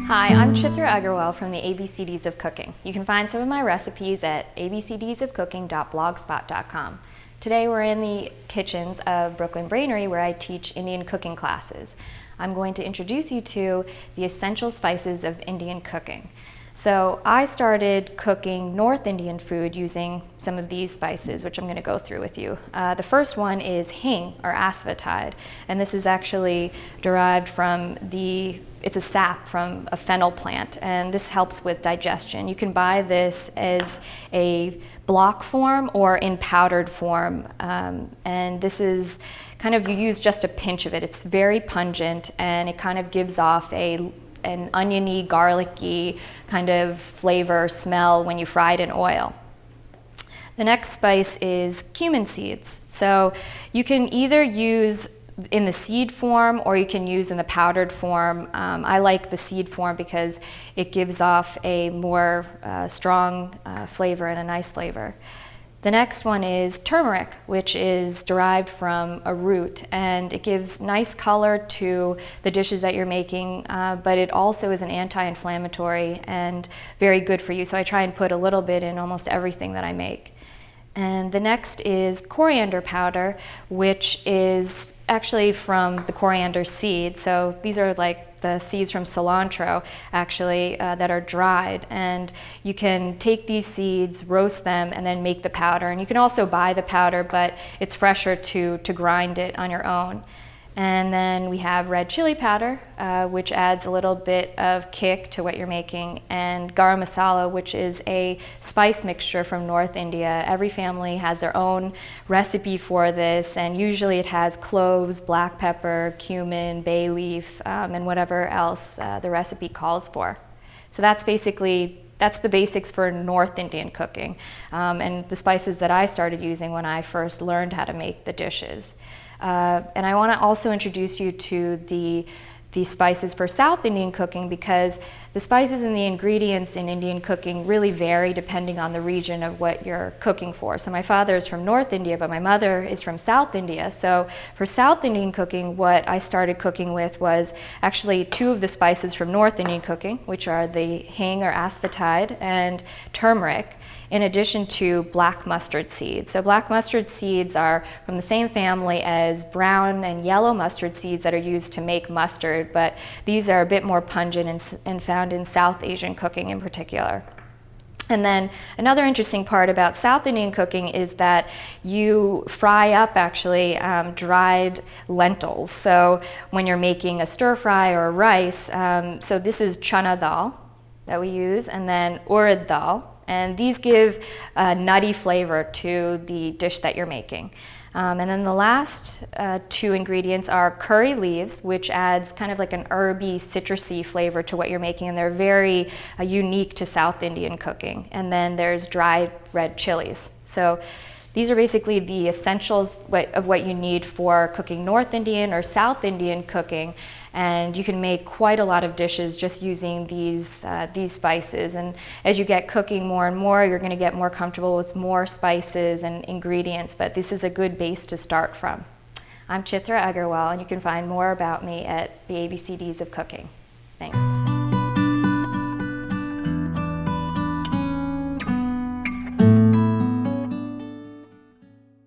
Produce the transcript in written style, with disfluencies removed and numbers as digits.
Hi, I'm Chitra Agrawal from the ABCDs of Cooking. You can find some of my recipes at abcdsofcooking.blogspot.com. Today we're in the kitchens of Brooklyn Brainery where I teach Indian cooking classes. I'm going to introduce you to the essential spices of Indian cooking. So I started cooking North Indian food using some of these spices, which I'm going to go through with you. The first one is hing, or asafoetide, and this is actually derived from it's a sap from a fennel plant, and this helps with digestion. You can buy this as a block form or in powdered form, and this is kind of, you use just a pinch of it. It's very pungent, and it kind of gives off an oniony, garlicky kind of flavor, smell when you fry it in oil. The next spice is cumin seeds. So you can either use in the seed form or you can use in the powdered form. I like the seed form because it gives off a more strong flavor and a nice flavor. The next one is turmeric, which is derived from a root, and it gives nice color to the dishes that you're making, but it also is an anti-inflammatory and very good for you. So I try and put a little bit in almost everything that I make. And the next is coriander powder, which is actually from the coriander seed. So these are like the seeds from cilantro, actually, that are dried. And you can take these seeds, roast them, and then make the powder. And you can also buy the powder, but it's fresher to grind it on your own. And then we have red chili powder, which adds a little bit of kick to what you're making, and Gar Masala, which is a spice mixture from North India. Every family has their own recipe for this, and usually it has cloves, black pepper, cumin, bay leaf, and whatever else the recipe calls for. So that's the basics for North Indian cooking, and the spices that I started using when I first learned how to make the dishes. And I want to also introduce you to the spices for South Indian cooking, because the spices and the ingredients in Indian cooking really vary depending on the region of what you're cooking for. So my father is from North India, but my mother is from South India. So for South Indian cooking, what I started cooking with was actually two of the spices from North Indian cooking, which are the hing or asafoetide and turmeric, in addition to black mustard seeds. So black mustard seeds are from the same family as brown and yellow mustard seeds that are used to make mustard, but these are a bit more pungent and found in South Asian cooking in particular. And then another interesting part about South Indian cooking is that you fry up actually dried lentils. So when you're making a stir fry or rice, so this is chana dal that we use, and then urad dal. And these give a nutty flavor to the dish that you're making. And then the last two ingredients are curry leaves, which adds kind of like an herby, citrusy flavor to what you're making, and they're very unique to South Indian cooking. And then there's dried red chilies. So these are basically the essentials of what you need for cooking North Indian or South Indian cooking, and you can make quite a lot of dishes just using these spices. And as you get cooking more and more, you're going to get more comfortable with more spices and ingredients, but this is a good base to start from. I'm Chitra Agrawal, and you can find more about me at the ABCDs of Cooking. Thanks.